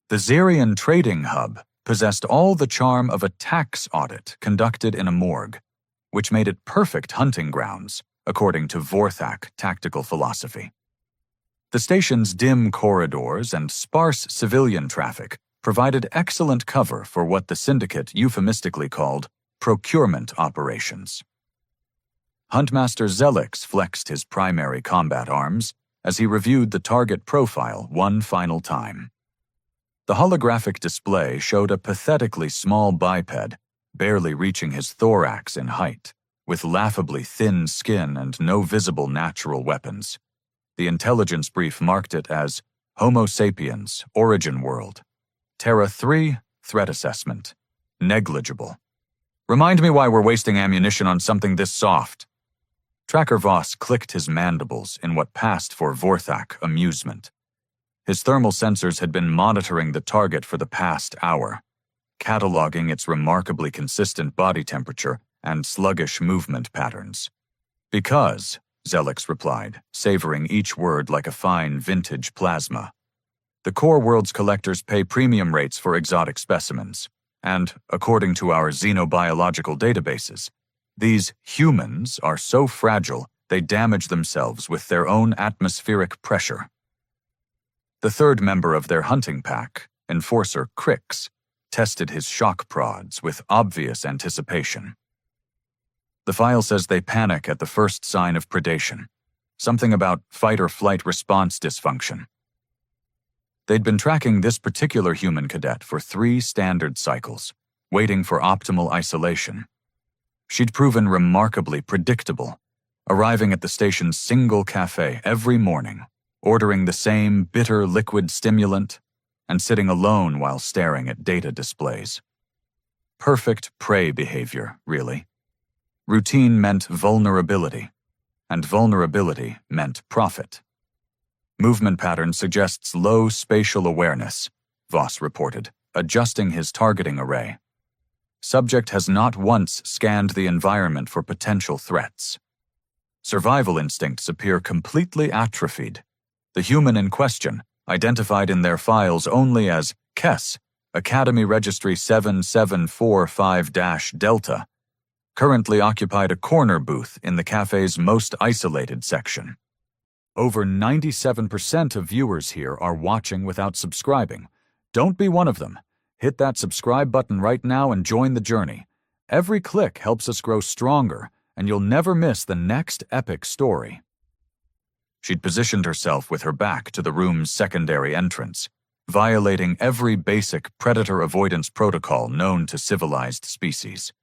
The Xerian trading hub possessed all the charm of a tax audit conducted in a morgue, which made it perfect hunting grounds, according to Vorthak tactical philosophy. The station's dim corridors and sparse civilian traffic provided excellent cover for what the Syndicate euphemistically called procurement operations. Huntmaster Zelix flexed his primary combat arms as he reviewed the target profile one final time. The holographic display showed a pathetically small biped, barely reaching his thorax in height, with laughably thin skin and no visible natural weapons. The intelligence brief marked it as Homo sapiens, Origin World. Terra 3, Threat Assessment. Negligible. Remind me why we're wasting ammunition on something this soft. Tracker Voss clicked his mandibles in what passed for Vorthak amusement. His thermal sensors had been monitoring the target for the past hour, cataloging its remarkably consistent body temperature and sluggish movement patterns. Because, Zelix replied, savoring each word like a fine vintage plasma, the Core World's collectors pay premium rates for exotic specimens, and, according to our xenobiological databases, these humans are so fragile they damage themselves with their own atmospheric pressure. The third member of their hunting pack, Enforcer Crix, tested his shock prods with obvious anticipation. The file says they panic at the first sign of predation, something about fight-or-flight response dysfunction. They'd been tracking this particular human cadet for 3 standard cycles, waiting for optimal isolation. She'd proven remarkably predictable, arriving at the station's single cafe every morning, ordering the same bitter liquid stimulant, and sitting alone while staring at data displays. Perfect prey behavior, really. Routine meant vulnerability, and vulnerability meant profit. Movement pattern suggests low spatial awareness, Voss reported, adjusting his targeting array. Subject has not once scanned the environment for potential threats. Survival instincts appear completely atrophied. The human in question, identified in their files only as Kess, Academy Registry 7745-Delta, currently occupied a corner booth in the cafe's most isolated section. Over 97% of viewers here are watching without subscribing. Don't be one of them. Hit that subscribe button right now and join the journey. Every click helps us grow stronger, and you'll never miss the next epic story. She'd positioned herself with her back to the room's secondary entrance, violating every basic predator avoidance protocol known to civilized species.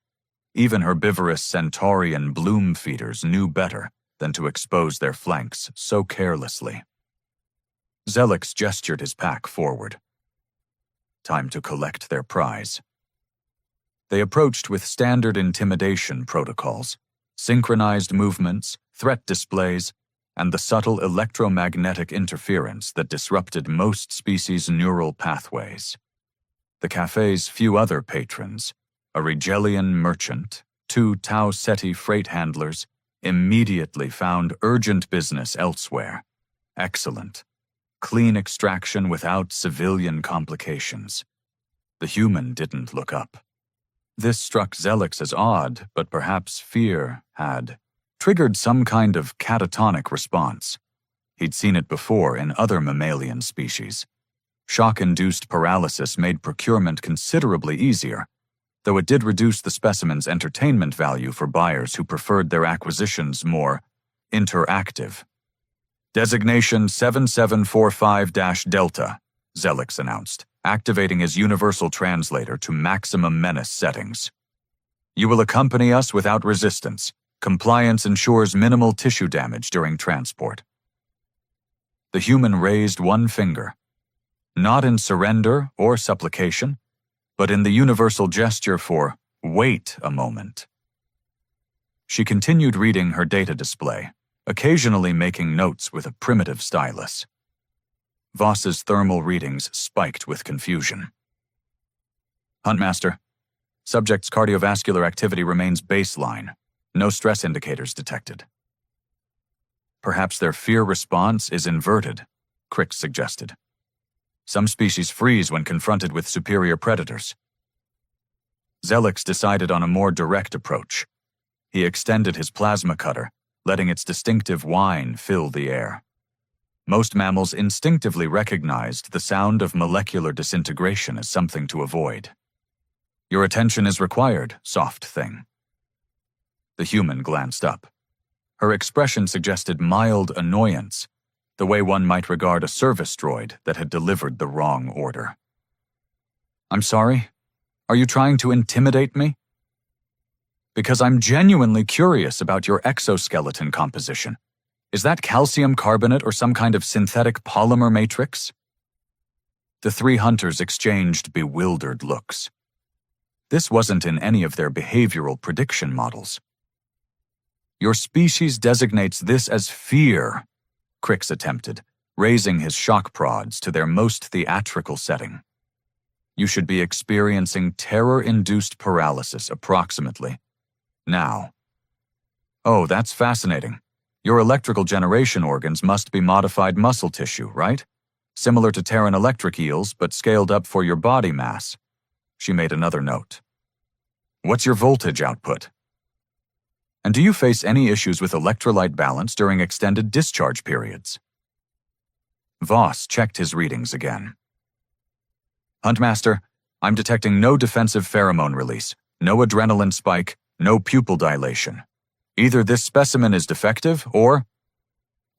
Even herbivorous Centaurian bloom feeders knew better than to expose their flanks so carelessly. Zelix gestured his pack forward. Time to collect their prize. They approached with standard intimidation protocols, synchronized movements, threat displays, and the subtle electromagnetic interference that disrupted most species' neural pathways. The cafe's few other patrons, a Rigelian merchant, 2 Tau Ceti freight handlers, immediately found urgent business elsewhere. Excellent. Clean extraction without civilian complications. The human didn't look up. This struck Zelix as odd, but perhaps fear had triggered some kind of catatonic response. He'd seen it before in other mammalian species. Shock-induced paralysis made procurement considerably easier, though it did reduce the specimen's entertainment value for buyers who preferred their acquisitions more interactive. Designation 7745-Delta, Zelix announced, activating his universal translator to maximum menace settings. You will accompany us without resistance. Compliance ensures minimal tissue damage during transport. The human raised one finger, not in surrender or supplication, but in the universal gesture for wait a moment. She continued reading her data display, occasionally making notes with a primitive stylus. Voss's thermal readings spiked with confusion. Huntmaster, subject's cardiovascular activity remains baseline. No stress indicators detected. Perhaps their fear response is inverted, Crix suggested. Some species freeze when confronted with superior predators. Zelix decided on a more direct approach. He extended his plasma cutter, letting its distinctive whine fill the air. Most mammals instinctively recognized the sound of molecular disintegration as something to avoid. Your attention is required, soft thing. The human glanced up. Her expression suggested mild annoyance, the way one might regard a service droid that had delivered the wrong order. I'm sorry? Are you trying to intimidate me? Because I'm genuinely curious about your exoskeleton composition. Is that calcium carbonate or some kind of synthetic polymer matrix? The three hunters exchanged bewildered looks. This wasn't in any of their behavioral prediction models. Your species designates this as fear, Crix attempted, raising his shock prods to their most theatrical setting. You should be experiencing terror-induced paralysis approximately now. Oh, that's fascinating. Your electrical generation organs must be modified muscle tissue, right? Similar to Terran electric eels, but scaled up for your body mass. She made another note. What's your voltage output? And do you face any issues with electrolyte balance during extended discharge periods? Voss checked his readings again. Huntmaster, I'm detecting no defensive pheromone release, no adrenaline spike, no pupil dilation. Either this specimen is defective, or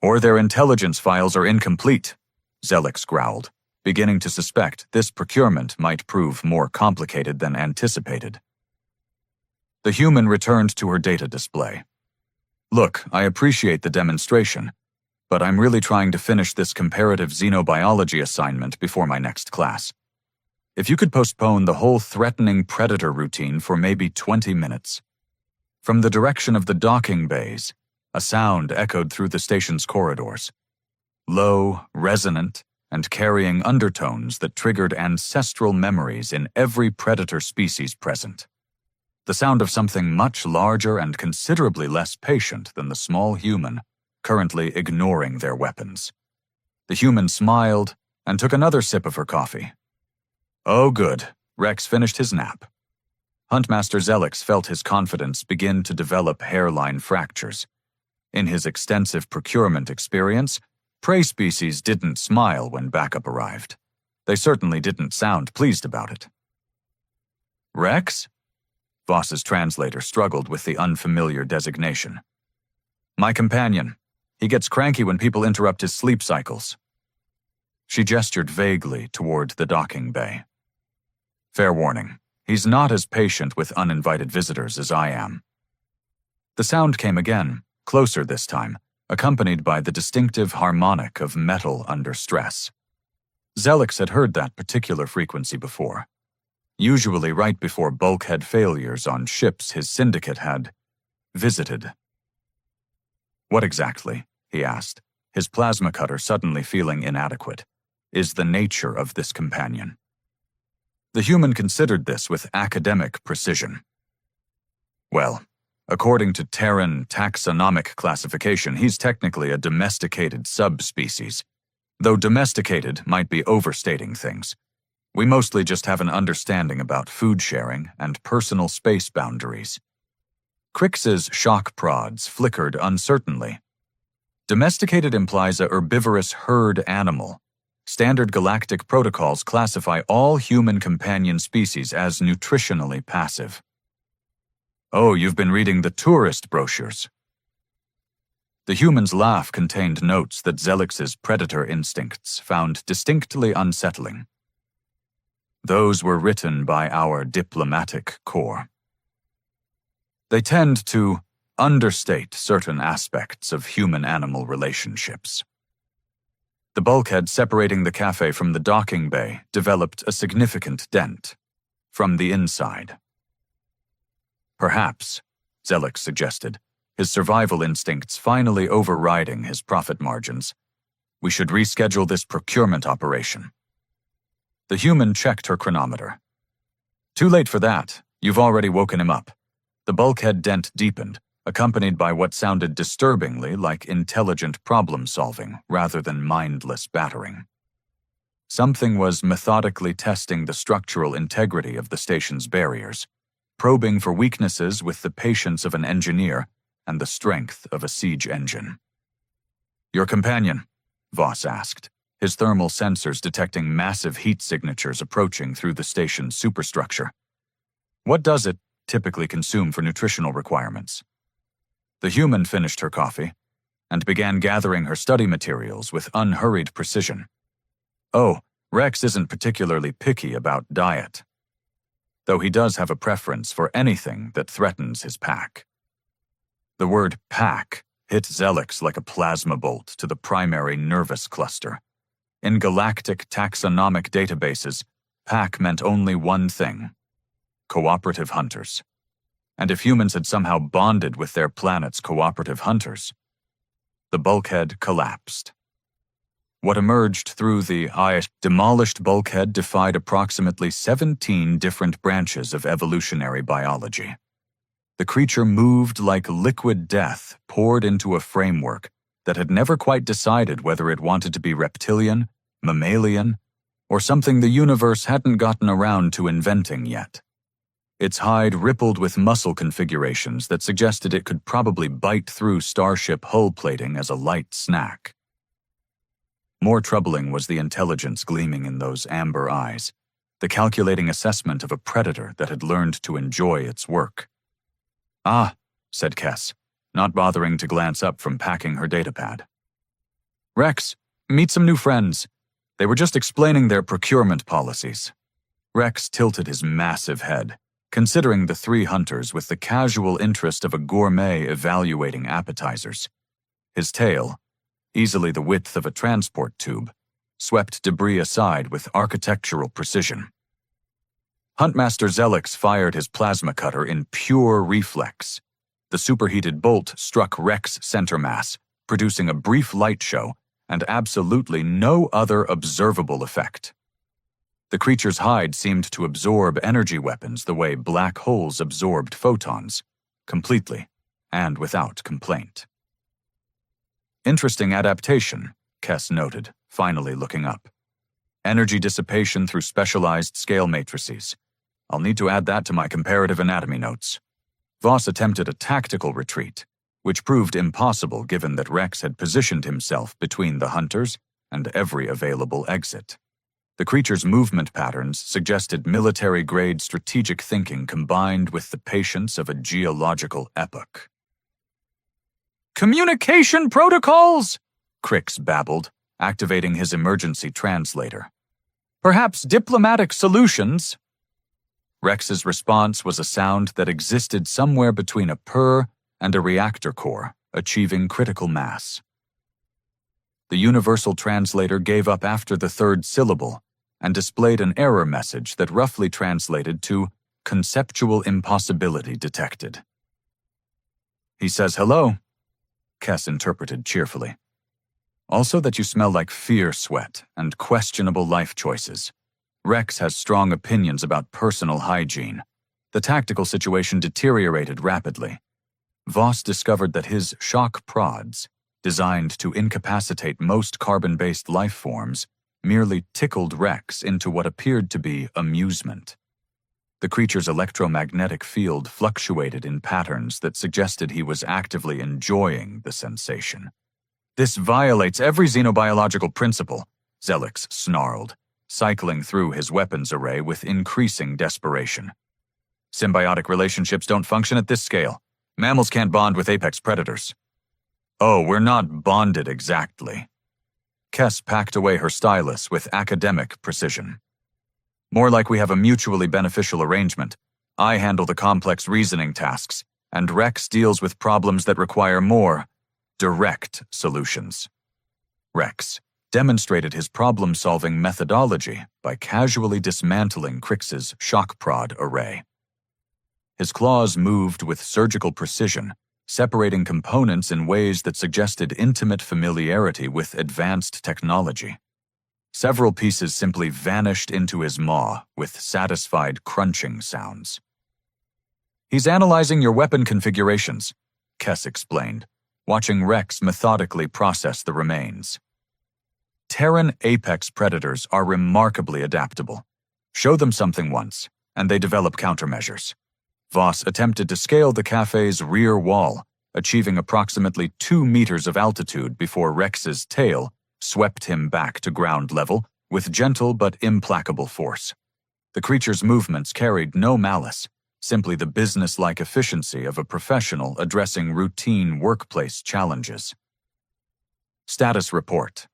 their intelligence files are incomplete, Zelix growled, beginning to suspect this procurement might prove more complicated than anticipated. The human returned to her data display. Look, I appreciate the demonstration, but I'm really trying to finish this comparative xenobiology assignment before my next class. If you could postpone the whole threatening predator routine for maybe 20 minutes. From the direction of the docking bays, a sound echoed through the station's corridors. Low, resonant, and carrying undertones that triggered ancestral memories in every predator species present. The sound of something much larger and considerably less patient than the small human, currently ignoring their weapons. The human smiled and took another sip of her coffee. Oh good, Rex finished his nap. Huntmaster Zelix felt his confidence begin to develop hairline fractures. In his extensive procurement experience, prey species didn't smile when backup arrived. They certainly didn't sound pleased about it. Rex? Voss's translator struggled with the unfamiliar designation. My companion. He gets cranky when people interrupt his sleep cycles. She gestured vaguely toward the docking bay. Fair warning, he's not as patient with uninvited visitors as I am. The sound came again, closer this time, accompanied by the distinctive harmonic of metal under stress. Zelix had heard that particular frequency before. Usually right before bulkhead failures on ships his syndicate had visited. What exactly, he asked, his plasma cutter suddenly feeling inadequate, is the nature of this companion? The human considered this with academic precision. Well, according to Terran taxonomic classification, he's technically a domesticated subspecies, though domesticated might be overstating things. We mostly just have an understanding about food sharing and personal space boundaries. Crix's shock prods flickered uncertainly. Domesticated implies a herbivorous herd animal. Standard galactic protocols classify all human companion species as nutritionally passive. Oh, you've been reading the tourist brochures. The human's laugh contained notes that Zelix's predator instincts found distinctly unsettling. Those were written by our diplomatic corps. They tend to understate certain aspects of human-animal relationships. The bulkhead separating the cafe from the docking bay developed a significant dent from the inside. Perhaps, Zelix suggested, his survival instincts finally overriding his profit margins, we should reschedule this procurement operation. The human checked her chronometer. Too late for that. You've already woken him up. The bulkhead dent deepened, accompanied by what sounded disturbingly like intelligent problem-solving rather than mindless battering. Something was methodically testing the structural integrity of the station's barriers, probing for weaknesses with the patience of an engineer and the strength of a siege engine. "Your companion?" Voss asked, his thermal sensors detecting massive heat signatures approaching through the station's superstructure. "What does it typically consume for nutritional requirements?" The human finished her coffee and began gathering her study materials with unhurried precision. "Oh, Rex isn't particularly picky about diet, though he does have a preference for anything that threatens his pack." The word pack hit Zelix like a plasma bolt to the primary nervous cluster. In galactic taxonomic databases, pack meant only one thing: cooperative hunters. And if humans had somehow bonded with their planet's cooperative hunters, the bulkhead collapsed. What emerged through the demolished bulkhead defied approximately 17 different branches of evolutionary biology. The creature moved like liquid death poured into a framework that had never quite decided whether it wanted to be reptilian, mammalian, or something the universe hadn't gotten around to inventing yet. Its hide rippled with muscle configurations that suggested it could probably bite through starship hull plating as a light snack. More troubling was the intelligence gleaming in those amber eyes, the calculating assessment of a predator that had learned to enjoy its work. "Ah," said Kess, not bothering to glance up from packing her datapad. "Rex, meet some new friends. They were just explaining their procurement policies." Rex tilted his massive head, considering the three hunters with the casual interest of a gourmet evaluating appetizers. His tail, easily the width of a transport tube, swept debris aside with architectural precision. Huntmaster Zelix fired his plasma cutter in pure reflex. The superheated bolt struck Rex center mass, producing a brief light show and absolutely no other observable effect. The creature's hide seemed to absorb energy weapons the way black holes absorbed photons, completely and without complaint. "Interesting adaptation," Kess noted, finally looking up. "Energy dissipation through specialized scale matrices. I'll need to add that to my comparative anatomy notes." Voss attempted a tactical retreat, which proved impossible given that Rex had positioned himself between the hunters and every available exit. The creature's movement patterns suggested military-grade strategic thinking combined with the patience of a geological epoch. "Communication protocols!" Crix babbled, activating his emergency translator. "Perhaps diplomatic solutions?" Rex's response was a sound that existed somewhere between a purr and a reactor core, achieving critical mass. The universal translator gave up after the third syllable and displayed an error message that roughly translated to "conceptual impossibility detected." "He says hello," Kess interpreted cheerfully. "Also that you smell like fear sweat and questionable life choices. Rex has strong opinions about personal hygiene. The tactical situation deteriorated rapidly. Voss discovered that his shock prods, designed to incapacitate most carbon-based life forms, merely tickled Rex into what appeared to be amusement. The creature's electromagnetic field fluctuated in patterns that suggested he was actively enjoying the sensation. "This violates every xenobiological principle," Zelix snarled, cycling through his weapons array with increasing desperation. "Symbiotic relationships don't function at this scale. Mammals can't bond with apex predators." "Oh, we're not bonded exactly." Kess packed away her stylus with academic precision. "More like we have a mutually beneficial arrangement. I handle the complex reasoning tasks, and Rex deals with problems that require more direct solutions." Rex demonstrated his problem-solving methodology by casually dismantling Crix's shock prod array. His claws moved with surgical precision, separating components in ways that suggested intimate familiarity with advanced technology. Several pieces simply vanished into his maw with satisfied crunching sounds. "He's analyzing your weapon configurations," Kess explained, watching Rex methodically process the remains. Terran apex predators are remarkably adaptable. Show them something once, and they develop countermeasures. Voss attempted to scale the cafe's rear wall, achieving approximately 2 meters of altitude before Rex's tail swept him back to ground level with gentle but implacable force. The creature's movements carried no malice, simply the business-like efficiency of a professional addressing routine workplace challenges. Status report.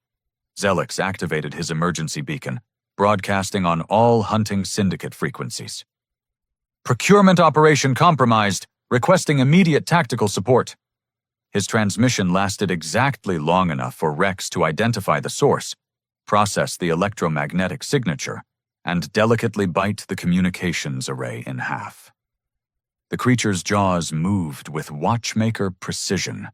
Zelix activated his emergency beacon, broadcasting on all hunting syndicate frequencies. Procurement operation compromised, requesting immediate tactical support. His transmission lasted exactly long enough for Rex to identify the source, process the electromagnetic signature, and delicately bite the communications array in half. The creature's jaws moved with watchmaker precision,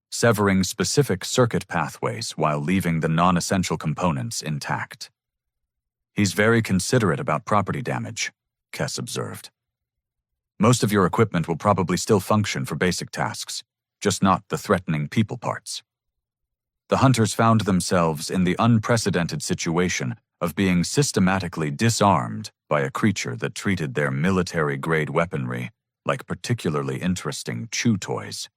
severing specific circuit pathways while leaving the non-essential components intact. He's very considerate about property damage, Kess observed. Most of your equipment will probably still function for basic tasks, just not the threatening people parts. The hunters found themselves in the unprecedented situation of being systematically disarmed by a creature that treated their military-grade weaponry like particularly interesting chew toys.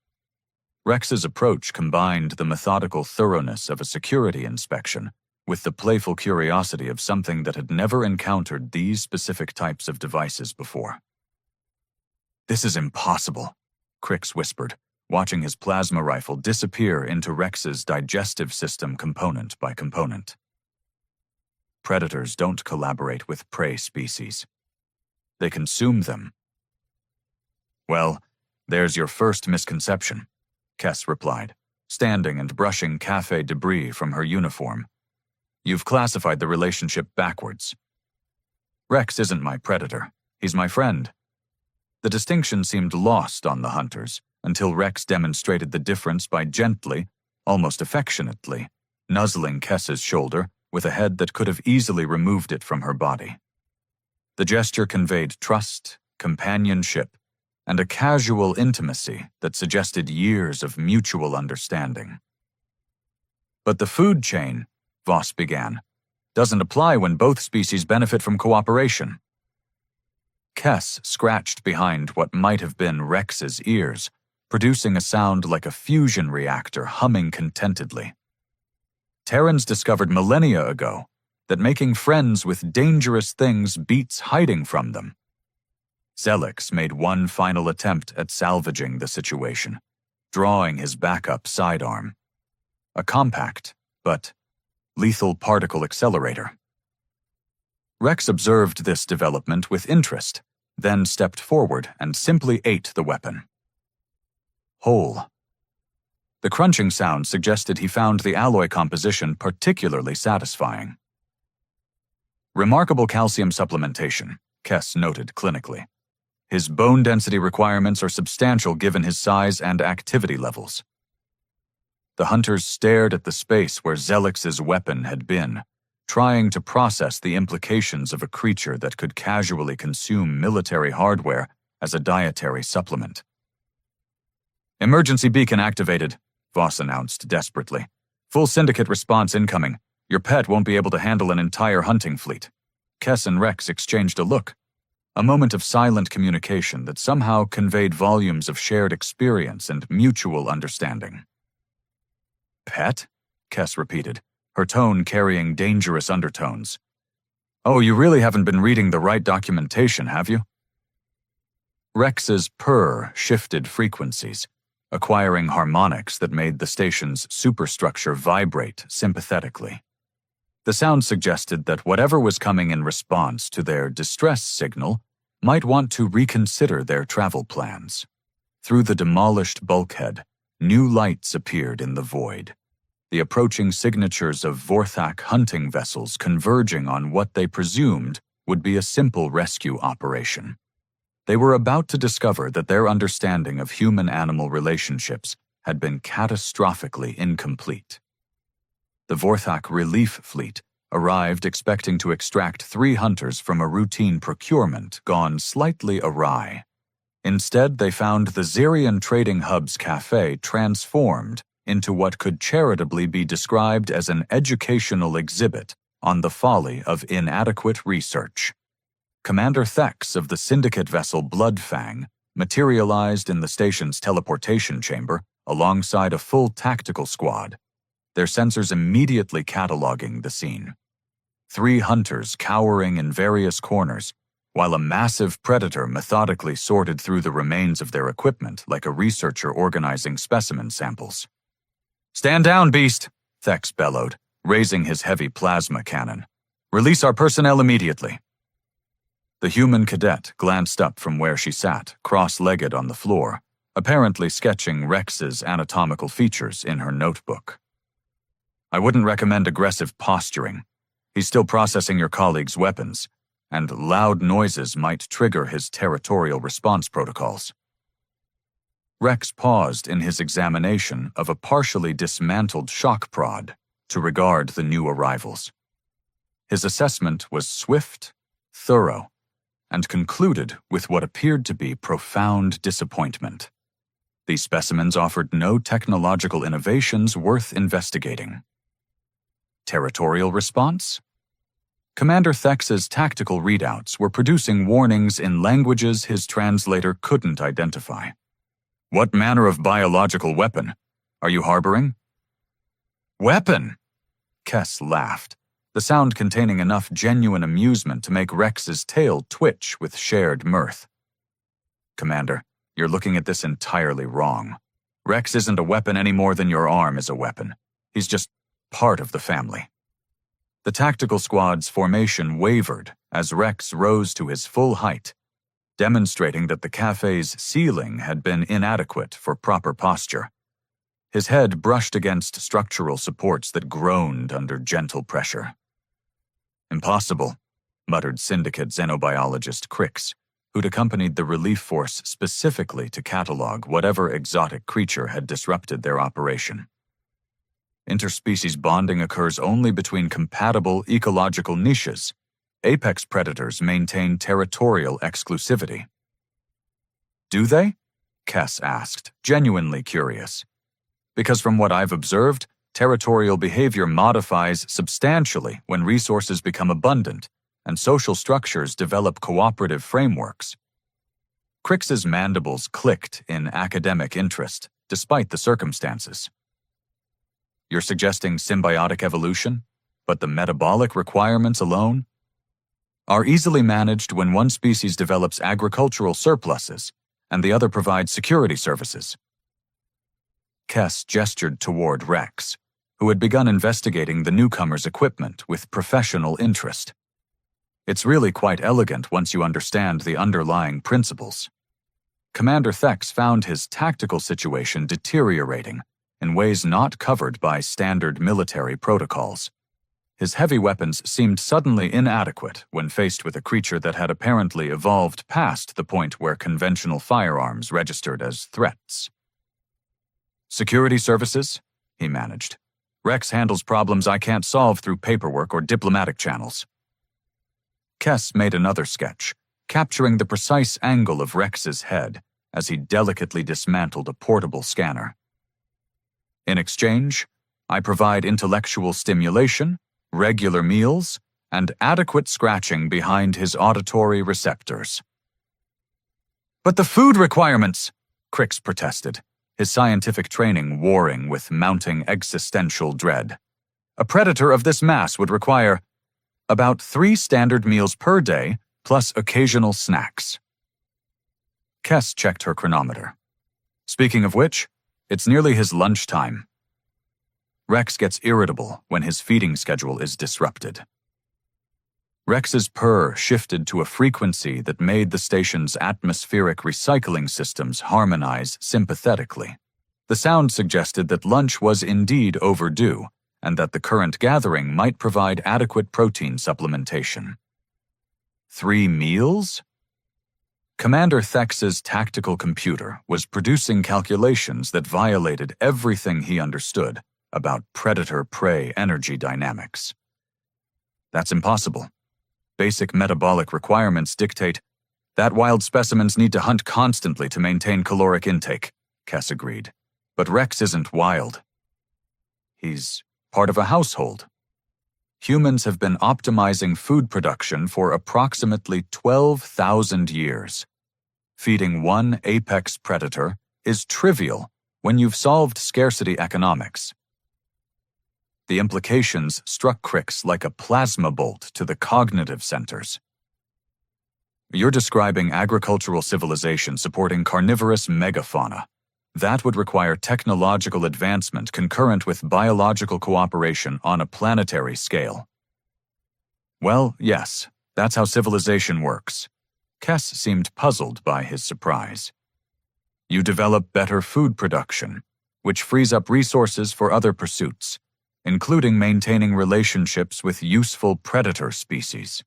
Rex's approach combined the methodical thoroughness of a security inspection with the playful curiosity of something that had never encountered these specific types of devices before. "This is impossible," Crix whispered, watching his plasma rifle disappear into Rex's digestive system component by component. Predators don't collaborate with prey species. They consume them. Well, there's your first misconception, Kess replied, standing and brushing cafe debris from her uniform. You've classified the relationship backwards. Rex isn't my predator. He's my friend. The distinction seemed lost on the hunters until Rex demonstrated the difference by gently, almost affectionately, nuzzling Kess's shoulder with a head that could have easily removed it from her body. The gesture conveyed trust, companionship, and a casual intimacy that suggested years of mutual understanding. But the food chain, Voss began, doesn't apply when both species benefit from cooperation. Kess scratched behind what might have been Rex's ears, producing a sound like a fusion reactor humming contentedly. Terrans discovered millennia ago that making friends with dangerous things beats hiding from them. Zelix made one final attempt at salvaging the situation, drawing his backup sidearm. A compact, but lethal particle accelerator. Rex observed this development with interest, then stepped forward and simply ate the weapon. Whole. The crunching sound suggested he found the alloy composition particularly satisfying. Remarkable calcium supplementation, Kess noted clinically. His bone density requirements are substantial given his size and activity levels. The hunters stared at the space where Zelix's weapon had been, trying to process the implications of a creature that could casually consume military hardware as a dietary supplement. Emergency beacon activated, Voss announced desperately. Full syndicate response incoming. Your pet won't be able to handle an entire hunting fleet. Kess and Rex exchanged a look. A moment of silent communication that somehow conveyed volumes of shared experience and mutual understanding. Pet? Kess repeated, her tone carrying dangerous undertones. Oh, you really haven't been reading the right documentation, have you? Rex's purr shifted frequencies, acquiring harmonics that made the station's superstructure vibrate sympathetically. The sound suggested that whatever was coming in response to their distress signal might want to reconsider their travel plans. Through the demolished bulkhead, new lights appeared in the void, the approaching signatures of Vorthak hunting vessels converging on what they presumed would be a simple rescue operation. They were about to discover that their understanding of human-animal relationships had been catastrophically incomplete. The Vorthak relief fleet arrived expecting to extract 3 hunters from a routine procurement gone slightly awry. Instead, they found the Zerian Trading Hub's cafe transformed into what could charitably be described as an educational exhibit on the folly of inadequate research. Commander Thex of the Syndicate vessel Bloodfang materialized in the station's teleportation chamber alongside a full tactical squad, their sensors immediately cataloging the scene. 3 hunters cowering in various corners, while a massive predator methodically sorted through the remains of their equipment like a researcher organizing specimen samples. "Stand down, beast!" Thex bellowed, raising his heavy plasma cannon. "Release our personnel immediately." The human cadet glanced up from where she sat, cross-legged on the floor, apparently sketching Rex's anatomical features in her notebook. "I wouldn't recommend aggressive posturing. He's still processing your colleague's weapons, and loud noises might trigger his territorial response protocols." Rex paused in his examination of a partially dismantled shock prod to regard the new arrivals. His assessment was swift, thorough, and concluded with what appeared to be profound disappointment. These specimens offered no technological innovations worth investigating. Territorial response? Commander Thex's tactical readouts were producing warnings in languages his translator couldn't identify. "What manner of biological weapon are you harboring?" "Weapon?" Kess laughed, the sound containing enough genuine amusement to make Rex's tail twitch with shared mirth. "Commander, you're looking at this entirely wrong. Rex isn't a weapon any more than your arm is a weapon. He's just part of the family." The tactical squad's formation wavered as Rex rose to his full height, demonstrating that the cafe's ceiling had been inadequate for proper posture. His head brushed against structural supports that groaned under gentle pressure. "Impossible," muttered Syndicate xenobiologist Crix, who'd accompanied the relief force specifically to catalog whatever exotic creature had disrupted their operation. "Interspecies bonding occurs only between compatible ecological niches. Apex predators maintain territorial exclusivity." "Do they?" Kess asked, genuinely curious. "Because from what I've observed, territorial behavior modifies substantially when resources become abundant and social structures develop cooperative frameworks." Crix's mandibles clicked in academic interest, despite the circumstances. "You're suggesting symbiotic evolution, but the metabolic requirements alone are easily managed when one species develops agricultural surpluses and the other provides security services." Kess gestured toward Rex, who had begun investigating the newcomer's equipment with professional interest. "It's really quite elegant once you understand the underlying principles." Commander Thex found his tactical situation deteriorating in ways not covered by standard military protocols. His heavy weapons seemed suddenly inadequate when faced with a creature that had apparently evolved past the point where conventional firearms registered as threats. "Security services?" he managed. "Rex handles problems I can't solve through paperwork or diplomatic channels." Kess made another sketch, capturing the precise angle of Rex's head as he delicately dismantled a portable scanner. "In exchange, I provide intellectual stimulation, regular meals, and adequate scratching behind his auditory receptors." "But the food requirements!" Crix protested, his scientific training warring with mounting existential dread. "A predator of this mass would require about 3 standard meals per day, plus occasional snacks." Kess checked her chronometer. "Speaking of which, it's nearly his lunchtime." Rex gets irritable when his feeding schedule is disrupted. Rex's purr shifted to a frequency that made the station's atmospheric recycling systems harmonize sympathetically. The sound suggested that lunch was indeed overdue, and that the current gathering might provide adequate protein supplementation. 3 meals? Commander Thex's tactical computer was producing calculations that violated everything he understood about predator-prey energy dynamics. "That's impossible. Basic metabolic requirements dictate that wild specimens need to hunt constantly to maintain caloric intake," Kess agreed. "But Rex isn't wild. He's part of a household. Humans have been optimizing food production for approximately 12,000 years. Feeding one apex predator is trivial when you've solved scarcity economics. The implications struck Crix like a plasma bolt to the cognitive centers. You're describing agricultural civilization supporting carnivorous megafauna. That would require technological advancement concurrent with biological cooperation on a planetary scale. Well, yes, that's how civilization works. Kes seemed puzzled by his surprise. You develop better food production, which frees up resources for other pursuits, including maintaining relationships with useful predator species.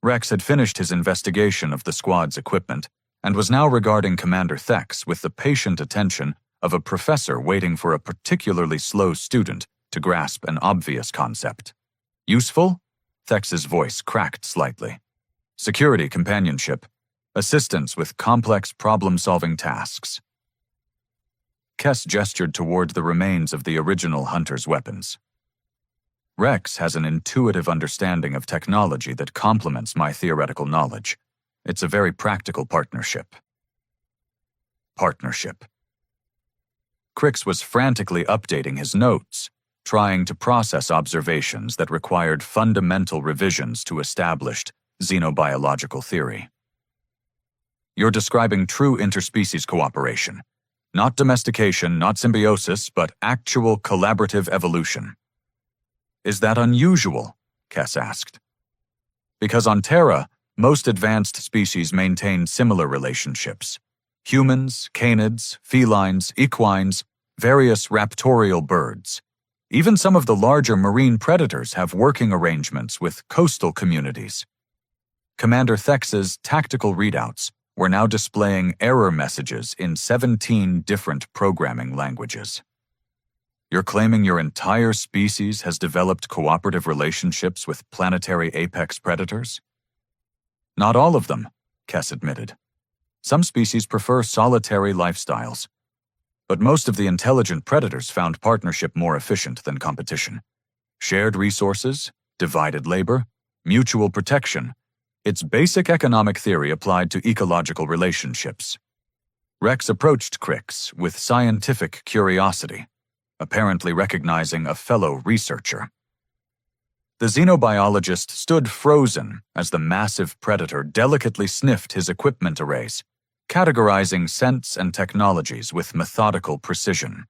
Rex had finished his investigation of the squad's equipment and was now regarding Commander Thex with the patient attention of a professor waiting for a particularly slow student to grasp an obvious concept. Useful? Thex's voice cracked slightly. Security companionship, assistance with complex problem-solving tasks. Kes gestured toward the remains of the original hunter's weapons. Rex has an intuitive understanding of technology that complements my theoretical knowledge. It's a very practical partnership. Crix was frantically updating his notes, trying to process observations that required fundamental revisions to established xenobiological theory. You're describing true interspecies cooperation. Not domestication, not symbiosis, but actual collaborative evolution. Is that unusual? Kes asked. Because on Terra, most advanced species maintain similar relationships. Humans, canids, felines, equines, various raptorial birds. Even some of the larger marine predators have working arrangements with coastal communities. Commander Thex's tactical readouts were now displaying error messages in 17 different programming languages. You're claiming your entire species has developed cooperative relationships with planetary apex predators? Not all of them, Kes admitted. Some species prefer solitary lifestyles. But most of the intelligent predators found partnership more efficient than competition. Shared resources, divided labor, mutual protection. It's basic economic theory applied to ecological relationships. Rex approached Crix with scientific curiosity, apparently recognizing a fellow researcher. The xenobiologist stood frozen as the massive predator delicately sniffed his equipment arrays, categorizing scents and technologies with methodical precision.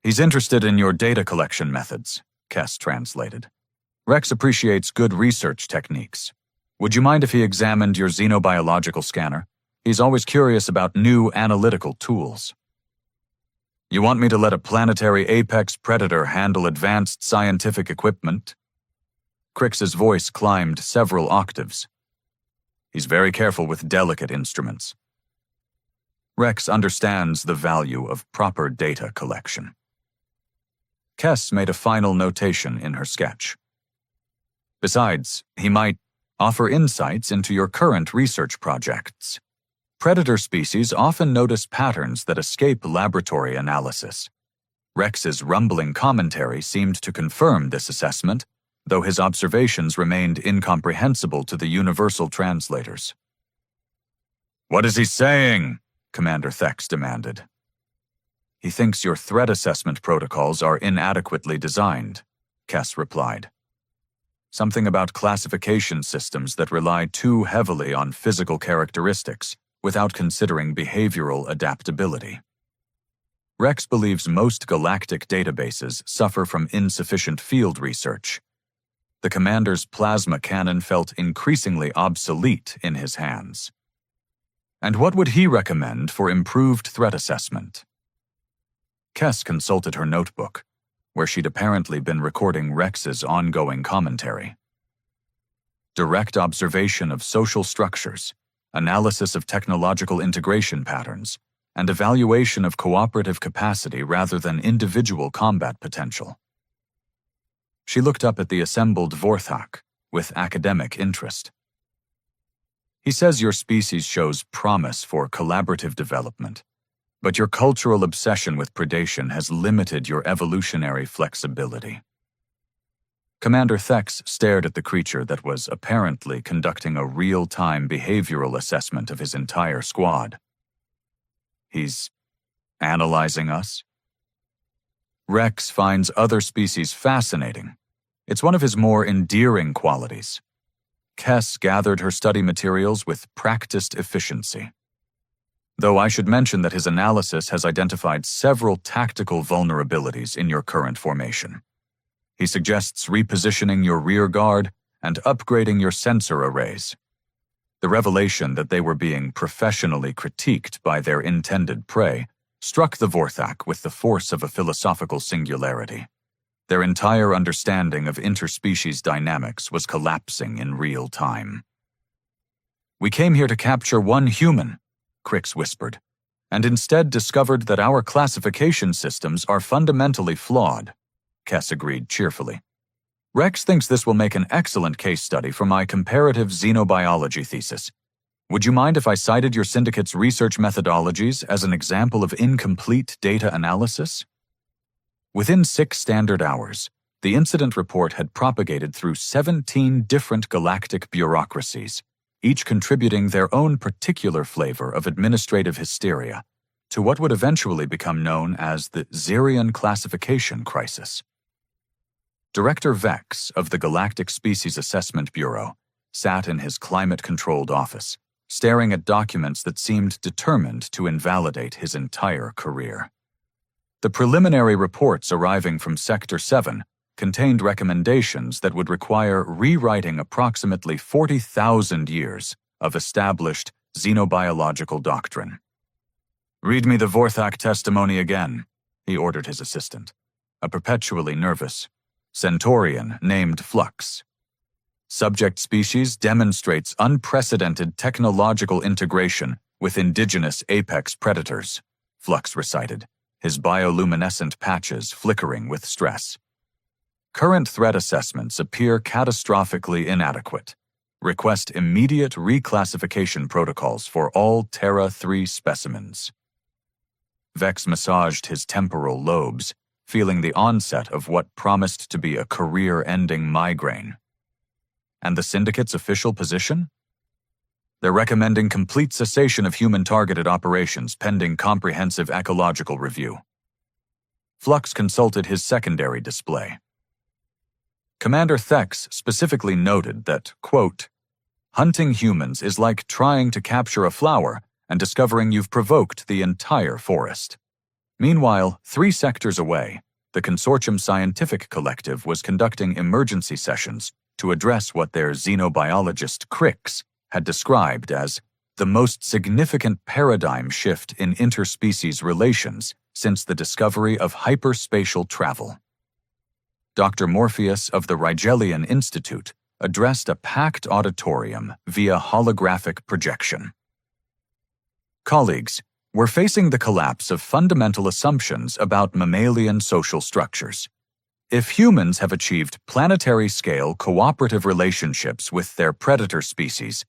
He's interested in your data collection methods, Kes translated. Rex appreciates good research techniques. Would you mind if he examined your xenobiological scanner? He's always curious about new analytical tools. You want me to let a planetary apex predator handle advanced scientific equipment? Crix's voice climbed several octaves. He's very careful with delicate instruments. Rex understands the value of proper data collection. Kes made a final notation in her sketch. Besides, he might offer insights into your current research projects. Predator species often notice patterns that escape laboratory analysis. Rex's rumbling commentary seemed to confirm this assessment, though his observations remained incomprehensible to the universal translators. "What is he saying?" Commander Thex demanded. "He thinks your threat assessment protocols are inadequately designed," Kes replied. "Something about classification systems that rely too heavily on physical characteristics without considering behavioral adaptability. Rex believes most galactic databases suffer from insufficient field research. The commander's plasma cannon felt increasingly obsolete in his hands. And what would he recommend for improved threat assessment?" Kes consulted her notebook, where she'd apparently been recording Rex's ongoing commentary. Direct observation of social structures, analysis of technological integration patterns, and evaluation of cooperative capacity rather than individual combat potential. She looked up at the assembled Vorthak with academic interest. "He says your species shows promise for collaborative development. But your cultural obsession with predation has limited your evolutionary flexibility. Commander Thex stared at the creature that was apparently conducting a real-time behavioral assessment of his entire squad. He's analyzing us? Rex finds other species fascinating. It's one of his more endearing qualities. Kess gathered her study materials with practiced efficiency. Though I should mention that his analysis has identified several tactical vulnerabilities in your current formation. He suggests repositioning your rear guard and upgrading your sensor arrays. The revelation that they were being professionally critiqued by their intended prey struck the Vorthak with the force of a philosophical singularity. Their entire understanding of interspecies dynamics was collapsing in real time. "We came here to capture one human," Crix whispered, "and instead discovered that our classification systems are fundamentally flawed," Kess agreed cheerfully. "Rex thinks this will make an excellent case study for my comparative xenobiology thesis. Would you mind if I cited your syndicate's research methodologies as an example of incomplete data analysis?" Within 6 standard hours, the incident report had propagated through 17 different galactic bureaucracies, each contributing their own particular flavor of administrative hysteria to what would eventually become known as the Xerian classification crisis. Director Vex of the Galactic Species Assessment Bureau sat in his climate-controlled office, staring at documents that seemed determined to invalidate his entire career. The preliminary reports arriving from Sector 7 contained recommendations that would require rewriting approximately 40,000 years of established xenobiological doctrine. "Read me the Vorthak testimony again," he ordered his assistant, a perpetually nervous Centaurian named Flux. "Subject species demonstrates unprecedented technological integration with indigenous apex predators," Flux recited, his bioluminescent patches flickering with stress. "Current threat assessments appear catastrophically inadequate. Request immediate reclassification protocols for all Terra 3 specimens." Vex massaged his temporal lobes, feeling the onset of what promised to be a career-ending migraine. And the Syndicate's official position? They're recommending complete cessation of human-targeted operations pending comprehensive ecological review. Flux consulted his secondary display. Commander Thex specifically noted that, quote, "Hunting humans is like trying to capture a flower and discovering you've provoked the entire forest." Meanwhile, 3 sectors away, the Consortium Scientific Collective was conducting emergency sessions to address what their xenobiologist Crix had described as the most significant paradigm shift in interspecies relations since the discovery of hyperspatial travel. Dr. Morpheus of the Rigelian Institute addressed a packed auditorium via holographic projection. "Colleagues, we're facing the collapse of fundamental assumptions about mammalian social structures. If humans have achieved planetary-scale cooperative relationships with their predator species,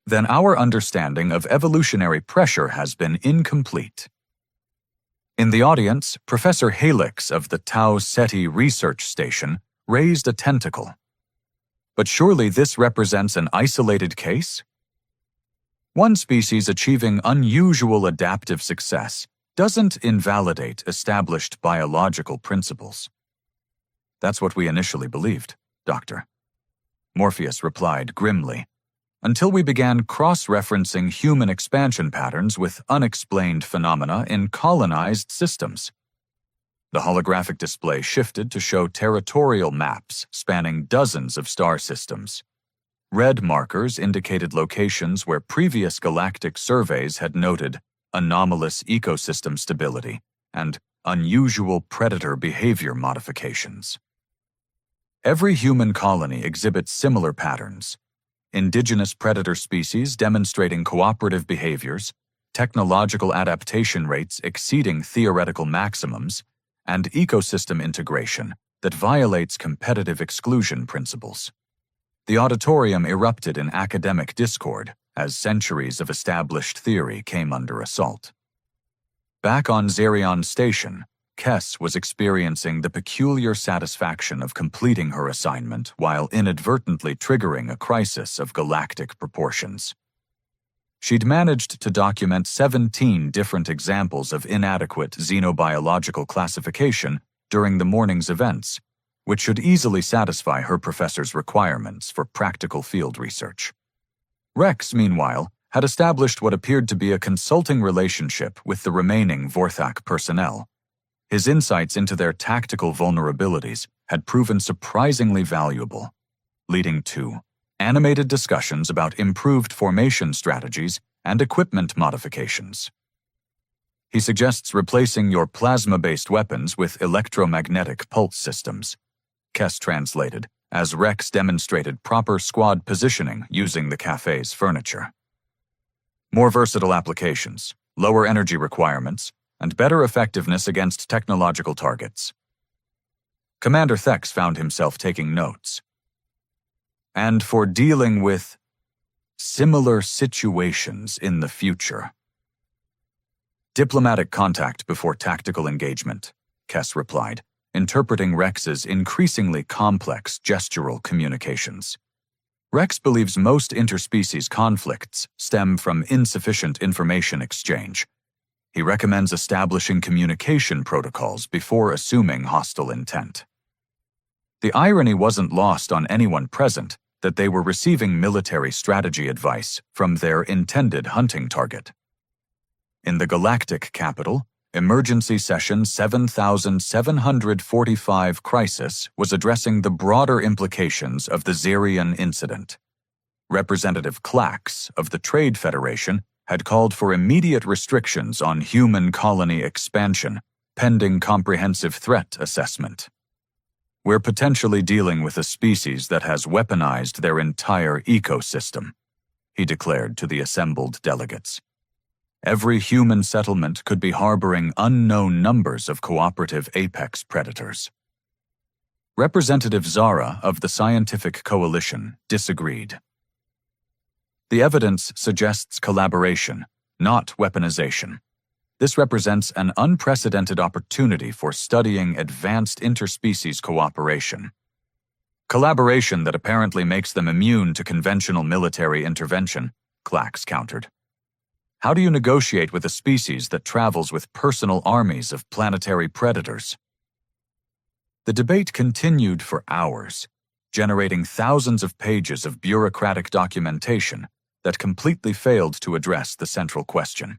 then our understanding of evolutionary pressure has been incomplete." In the audience, Professor Halix of the Tau Ceti Research Station raised a tentacle. But surely this represents an isolated case? One species achieving unusual adaptive success doesn't invalidate established biological principles. "That's what we initially believed, Doctor," Morpheus replied grimly, "until we began cross-referencing human expansion patterns with unexplained phenomena in colonized systems." The holographic display shifted to show territorial maps spanning dozens of star systems. Red markers indicated locations where previous galactic surveys had noted anomalous ecosystem stability and unusual predator behavior modifications. Every human colony exhibits similar patterns: indigenous predator species demonstrating cooperative behaviors, technological adaptation rates exceeding theoretical maximums, and ecosystem integration that violates competitive exclusion principles. The auditorium erupted in academic discord as centuries of established theory came under assault. Back on Zerion Station, Kess was experiencing the peculiar satisfaction of completing her assignment while inadvertently triggering a crisis of galactic proportions. She'd managed to document 17 different examples of inadequate xenobiological classification during the morning's events, which should easily satisfy her professor's requirements for practical field research. Rex, meanwhile, had established what appeared to be a consulting relationship with the remaining Vorthak personnel. His insights into their tactical vulnerabilities had proven surprisingly valuable, leading to animated discussions about improved formation strategies and equipment modifications. He suggests replacing your plasma-based weapons with electromagnetic pulse systems, Kess translated, as Rex demonstrated proper squad positioning using the cafe's furniture. More versatile applications, lower energy requirements, and better effectiveness against technological targets. Commander Thex found himself taking notes. And for dealing with similar situations in the future. Diplomatic contact before tactical engagement, Kess replied, interpreting Rex's increasingly complex gestural communications. Rex believes most interspecies conflicts stem from insufficient information exchange. He recommends establishing communication protocols before assuming hostile intent. The irony wasn't lost on anyone present that they were receiving military strategy advice from their intended hunting target. In the Galactic capital, Emergency Session 7745 Crisis was addressing the broader implications of the Zerion incident. Representative Clax of the Trade Federation had called for immediate restrictions on human colony expansion, pending comprehensive threat assessment. We're potentially dealing with a species that has weaponized their entire ecosystem, he declared to the assembled delegates. Every human settlement could be harboring unknown numbers of cooperative apex predators. Representative Zara of the Scientific Coalition disagreed. The evidence suggests collaboration, not weaponization. This represents an unprecedented opportunity for studying advanced interspecies cooperation. Collaboration that apparently makes them immune to conventional military intervention, Clax countered. How do you negotiate with a species that travels with personal armies of planetary predators? The debate continued for hours, generating thousands of pages of bureaucratic documentation that completely failed to address the central question.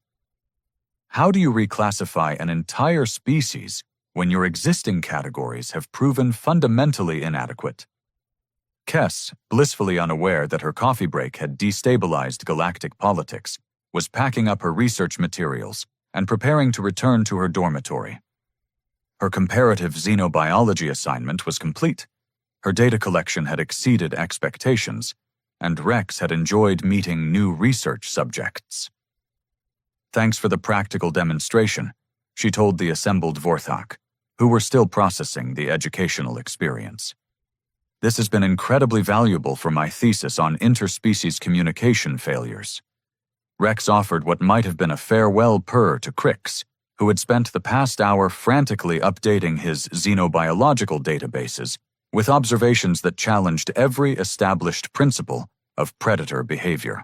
How do you reclassify an entire species when your existing categories have proven fundamentally inadequate? Kess, blissfully unaware that her coffee break had destabilized galactic politics, was packing up her research materials and preparing to return to her dormitory. Her comparative xenobiology assignment was complete. Her data collection had exceeded expectations, and Rex had enjoyed meeting new research subjects. Thanks for the practical demonstration, she told the assembled Vorthak, who were still processing the educational experience. This has been incredibly valuable for my thesis on interspecies communication failures. Rex offered what might have been a farewell purr to Crix, who had spent the past hour frantically updating his xenobiological databases with observations that challenged every established principle of predator behavior.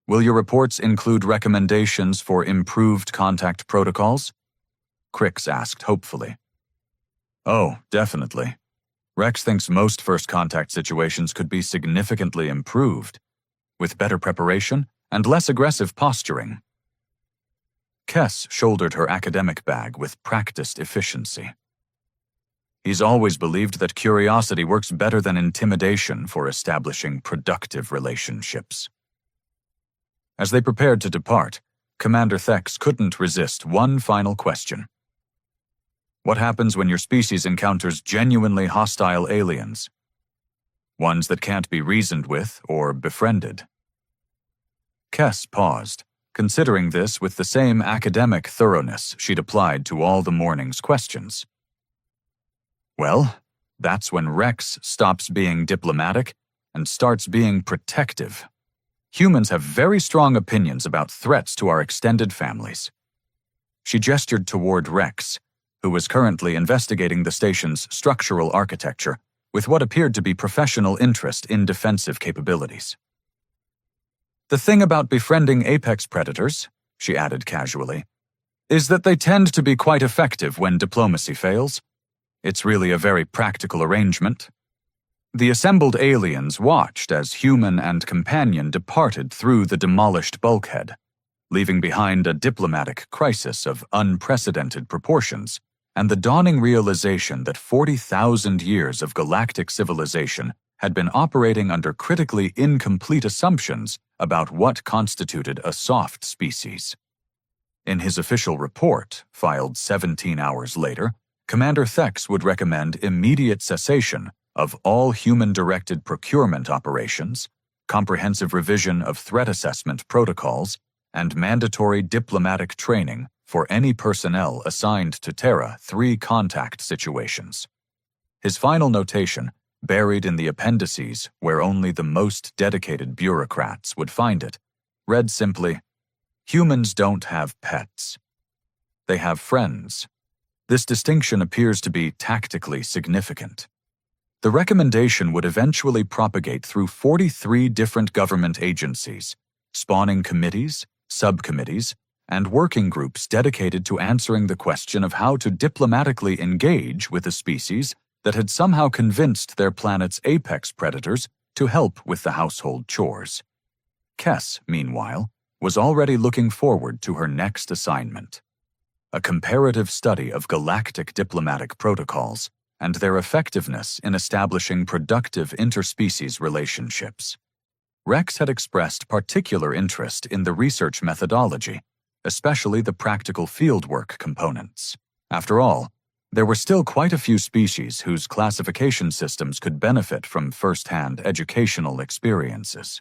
Will your reports include recommendations for improved contact protocols? Crix asked hopefully. Oh, definitely. Rex thinks most first contact situations could be significantly improved, with better preparation and less aggressive posturing. Kess shouldered her academic bag with practiced efficiency. He's always believed that curiosity works better than intimidation for establishing productive relationships. As they prepared to depart, Commander Thex couldn't resist one final question. What happens when your species encounters genuinely hostile aliens? Ones that can't be reasoned with or befriended. Kess paused, considering this with the same academic thoroughness she'd applied to all the morning's questions. Well, that's when Rex stops being diplomatic and starts being protective. Humans have very strong opinions about threats to our extended families. She gestured toward Rex, who was currently investigating the station's structural architecture with what appeared to be professional interest in defensive capabilities. "The thing about befriending apex predators," she added casually, "is that they tend to be quite effective when diplomacy fails. It's really a very practical arrangement." The assembled aliens watched as human and companion departed through the demolished bulkhead, leaving behind a diplomatic crisis of unprecedented proportions and the dawning realization that 40,000 years of galactic civilization had been operating under critically incomplete assumptions about what constituted a soft species. In his official report, filed 17 hours later, Commander Thex would recommend immediate cessation of all human-directed procurement operations, comprehensive revision of threat assessment protocols, and mandatory diplomatic training for any personnel assigned to Terra 3 contact situations. His final notation, buried in the appendices where only the most dedicated bureaucrats would find it, read simply, "Humans don't have pets. They have friends." This distinction appears to be tactically significant. The recommendation would eventually propagate through 43 different government agencies, spawning committees, subcommittees, and working groups dedicated to answering the question of how to diplomatically engage with a species that had somehow convinced their planet's apex predators to help with the household chores. Kess, meanwhile, was already looking forward to her next assignment: a comparative study of galactic diplomatic protocols and their effectiveness in establishing productive interspecies relationships. Rex had expressed particular interest in the research methodology, especially the practical fieldwork components. After all, there were still quite a few species whose classification systems could benefit from first-hand educational experiences.